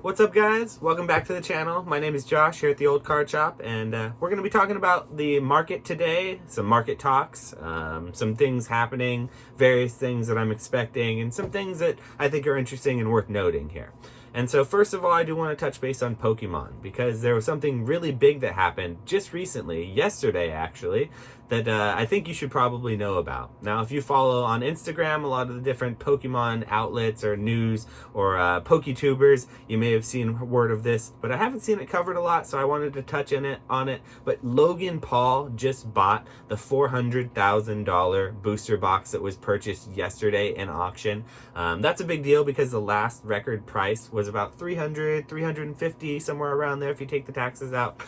What's up, guys? Welcome back to the channel. My name is Josh here at the Old Card Shop, and we're going to be talking about the market today, some market talks, some things happening, various things that I'm expecting, and some things that I think are interesting and worth noting here. And so first of all, I do want to touch base on Pokemon, because there was something really big that happened just recently, yesterday actually, that I think you should probably know about. Now, if you follow on Instagram a lot of the different Pokemon outlets or news or PokeTubers, you may have seen word of this, but I haven't seen it covered a lot, so I wanted to touch on it. But Logan Paul just bought the $400,000 booster box that was purchased yesterday in auction. That's a big deal because the last record price was about $300, $350, somewhere around there if you take the taxes out.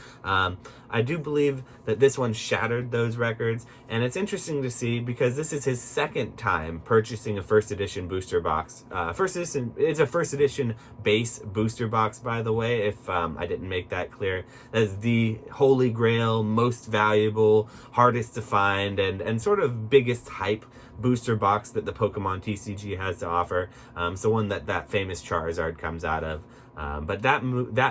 I do believe that this one shattered those records, and it's interesting to see because this is his second time purchasing a first edition booster box. It's a first edition base booster box, by the way, if I didn't make that clear. That is the holy grail, most valuable, hardest to find, and sort of biggest hype booster box that the Pokemon TCG has to offer. So one that famous Charizard comes out of. But that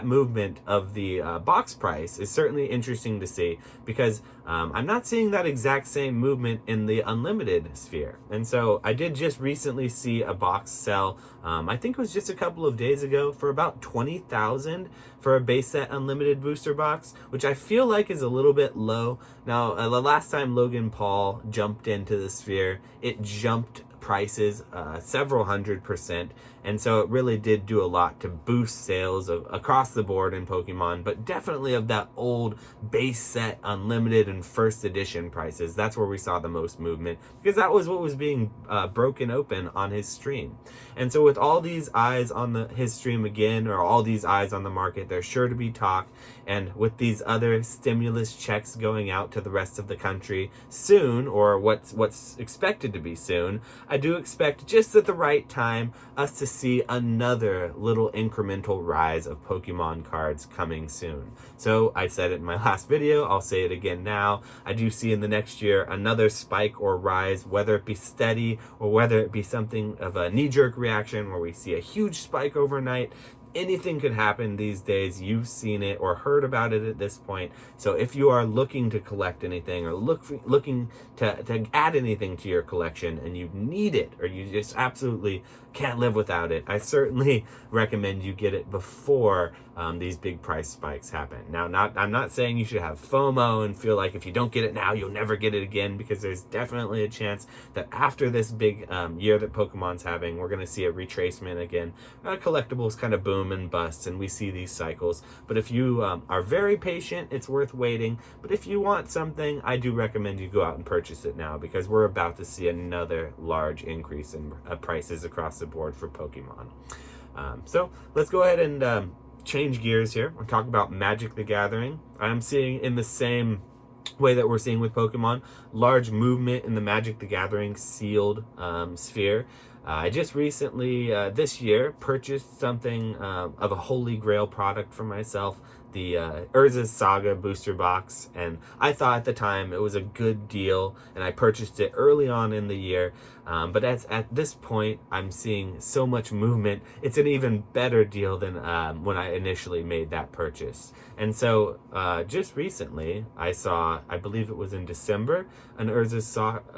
movement of the box price is certainly interesting to see because I'm not seeing that exact same movement in the unlimited sphere. And so I did just recently see a box sell, I think it was just a couple of days ago, for about $20,000 for a base set unlimited booster box, which I feel like is a little bit low. Now, the last time Logan Paul jumped into the sphere, it jumped prices several 100%, and so it really did do a lot to boost sales across the board in Pokemon, but definitely of that old base set unlimited and first edition prices. That's where we saw the most movement because that was what was being broken open on his stream. And so with all these eyes on his stream again, or all these eyes on the market, there's sure to be talk. And with these other stimulus checks going out to the rest of the country soon, or what's expected to be soon, I do expect just at the right time us to see another little incremental rise of Pokemon cards coming soon. So I said it in my last video, I'll say it again now. I do see in the next year another spike or rise, whether it be steady or whether it be something of a knee-jerk reaction where we see a huge spike overnight. Anything could happen these days. You've seen it or heard about it at this point. So if you are looking to collect anything or looking to add anything to your collection and you need it or you just absolutely can't live without it, I certainly recommend you get it before these big price spikes happen. Now, I'm not saying you should have FOMO and feel like if you don't get it now, you'll never get it again, because there's definitely a chance that after this big year that Pokemon's having, we're going to see a retracement again. Collectibles kind of boom and bust, and we see these cycles. But if you are very patient, it's worth waiting. But if you want something, I do recommend you go out and purchase it now, because we're about to see another large increase in prices across the board for Pokemon. So let's go ahead and change gears here and talk about Magic the Gathering. I'm seeing, in the same way that we're seeing with Pokemon, large movement in the Magic the Gathering sealed sphere. I just recently, this year, purchased something of a holy grail product for myself, the Urza's Saga booster box, and I thought at the time it was a good deal, and I purchased it early on in the year. But at this point, I'm seeing so much movement. It's an even better deal than when I initially made that purchase. And so just recently, I saw, I believe it was in December, an Urza's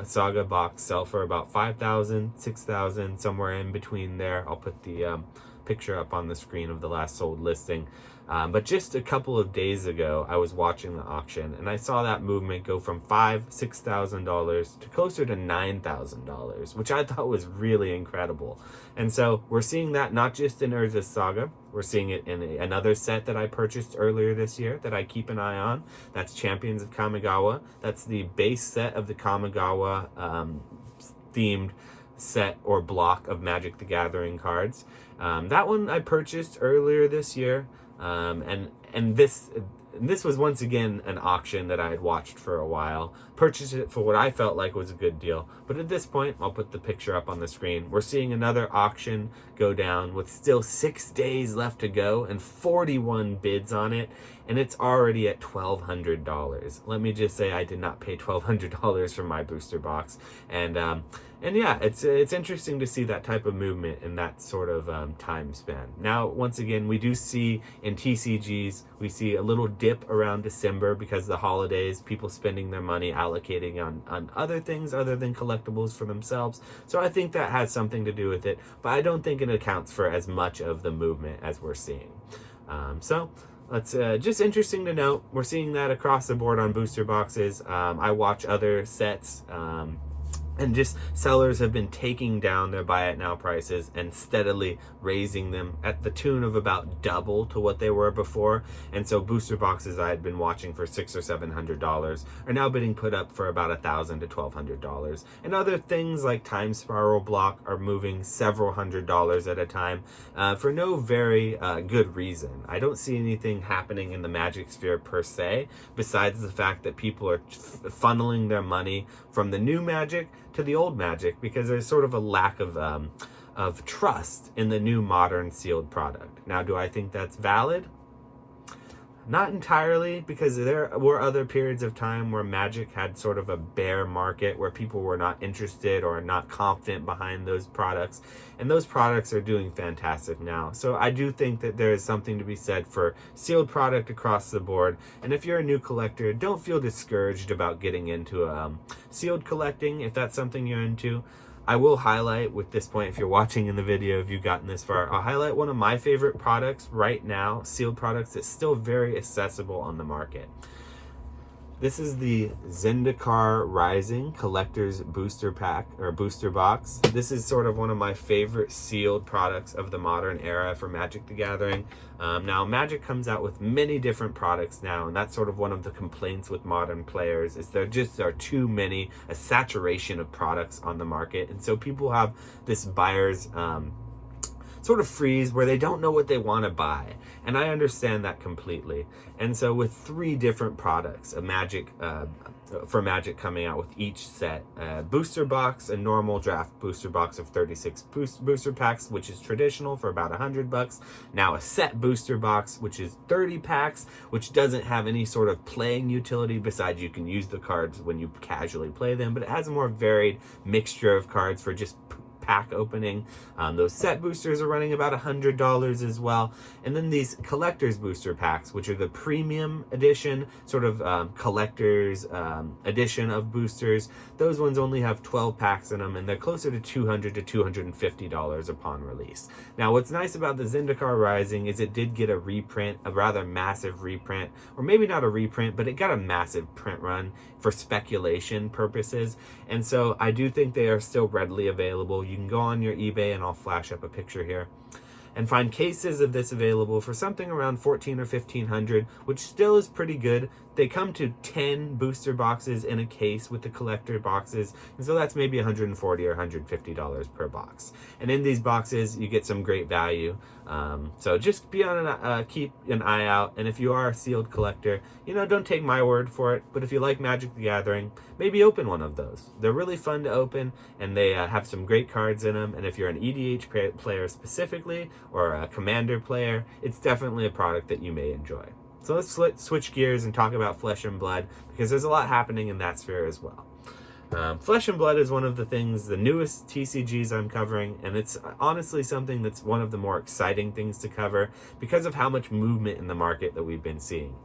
Saga box sell for about $5,000, $6,000, somewhere in between there. I'll put the picture up on the screen of the last sold listing. But just a couple of days ago, I was watching the auction and I saw that movement go from $5,000, $6,000 to closer to $9,000, which I thought was really incredible. And so we're seeing that not just in Urza's Saga, we're seeing it in another set that I purchased earlier this year that I keep an eye on. That's Champions of Kamigawa. That's the base set of the Kamigawa themed set or block of Magic the Gathering cards. That one I purchased earlier this year. And this this was once again an auction that I had watched for a while, purchased it for what I felt like was a good deal. But at this point, I'll put the picture up on the screen. We're seeing another auction go down with still 6 days left to go and 41 bids on it. And it's already at $1,200. Let me just say I did not pay $1,200 for my booster box. And yeah, it's interesting to see that type of movement in that sort of time span. Now, once again, we do see in TCGs, we see a little dip around December because of the holidays, people spending their money allocating on other things other than collectibles for themselves. So I think that has something to do with it, but I don't think it accounts for as much of the movement as we're seeing. That's just interesting to note. We're seeing that across the board on booster boxes. I watch other sets, and just sellers have been taking down their buy it now prices and steadily raising them at the tune of about double to what they were before. And so booster boxes I had been watching for $600 or $700 are now being put up for about $1,000 to $1,200. And other things like Time Spiral Block are moving several $100s at a time for no very good reason. I don't see anything happening in the Magic sphere per se, besides the fact that people are funneling their money from the new Magic to the old Magic because there's sort of a lack of trust in the new modern sealed product. Now, do I think that's valid? Not entirely, because there were other periods of time where Magic had sort of a bear market where people were not interested or not confident behind those products, and those products are doing fantastic now. So I do think that there is something to be said for sealed product across the board, and if you're a new collector, don't feel discouraged about getting into sealed collecting if that's something you're into. I will highlight with this point, if you're watching in the video, if you've gotten this far, I'll highlight one of my favorite products right now, sealed products that's still very accessible on the market. This is the Zendikar Rising Collector's Booster Pack or Booster Box. This is sort of one of my favorite sealed products of the modern era for Magic the Gathering. Now, Magic comes out with many different products now, and that's sort of one of the complaints with modern players is there just are too many, a saturation of products on the market. And so people have this buyer's sort of freeze where they don't know what they want to buy. And I understand that completely. And so with 3 different products, for Magic coming out with each set, booster box, a normal draft booster box of 36 booster packs, which is traditional for about $100. Now a set booster box, which is 30 packs, which doesn't have any sort of playing utility besides you can use the cards when you casually play them, but it has a more varied mixture of cards for just pack opening. Those set boosters are running about $100 as well. And then these collector's booster packs, which are the premium edition, sort of collector's edition of boosters, those ones only have 12 packs in them, and they're closer to $200 to $250 upon release. Now, what's nice about the Zendikar Rising is it did get a reprint, a rather massive reprint, or maybe not a reprint, but it got a massive print run for speculation purposes. And so I do think they are still readily available. You can go on your eBay, and I'll flash up a picture here, and find cases of this available for something around $1,400 or $1,500, which still is pretty good. They come to 10 booster boxes in a case with the collector boxes, and so that's maybe $140 or $150 per box. And in these boxes, you get some great value. So just be on keep an eye out. And if you are a sealed collector, don't take my word for it, but if you like Magic the Gathering, maybe open one of those. They're really fun to open, and they have some great cards in them. And if you're an EDH player specifically, or a Commander player, it's definitely a product that you may enjoy. So let's switch gears and talk about Flesh and Blood, because there's a lot happening in that sphere as well. Flesh and Blood is one of the newest TCGs I'm covering, and it's honestly something that's one of the more exciting things to cover because of how much movement in the market that we've been seeing.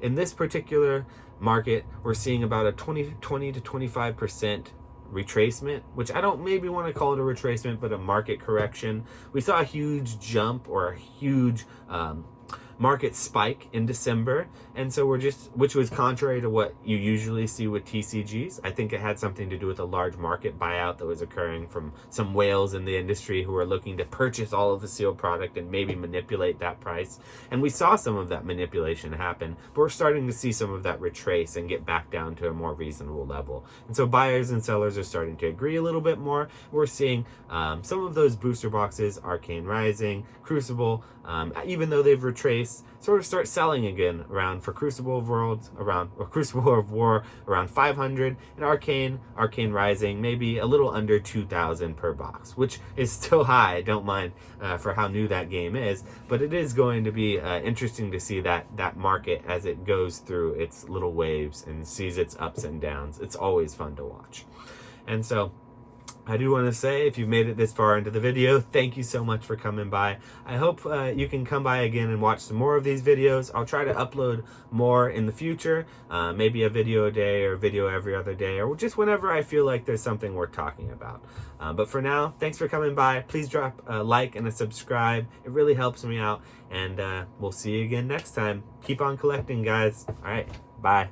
In this particular market, we're seeing about a 20 to 25% retracement, which I don't maybe want to call it a retracement, but a market correction. We saw a huge jump or a huge market spike in December, and so which was contrary to what you usually see with TCGs. I think it had something to do with a large market buyout that was occurring from some whales in the industry who were looking to purchase all of the sealed product and maybe manipulate that price. And we saw some of that manipulation happen, but we're starting to see some of that retrace and get back down to a more reasonable level. And so buyers and sellers are starting to agree a little bit more. We're seeing some of those booster boxes, Arcane Rising, Crucible, even though they've retraced, base sort of start selling again around for Crucible of Worlds around, or Crucible of War around 500, and Arcane Rising maybe a little under 2,000 per box, which is still high. Don't mind for how new that game is, but it is going to be interesting to see that market as it goes through its little waves and sees its ups and downs. It's always fun to watch. And so I do want to say, if you've made it this far into the video, thank you so much for coming by. I hope you can come by again and watch some more of these videos. I'll try to upload more in the future, maybe a video a day or a video every other day, or just whenever I feel like there's something worth talking about. But for now, thanks for coming by. Please drop a like and a subscribe. It really helps me out, and we'll see you again next time. Keep on collecting, guys. All right, bye.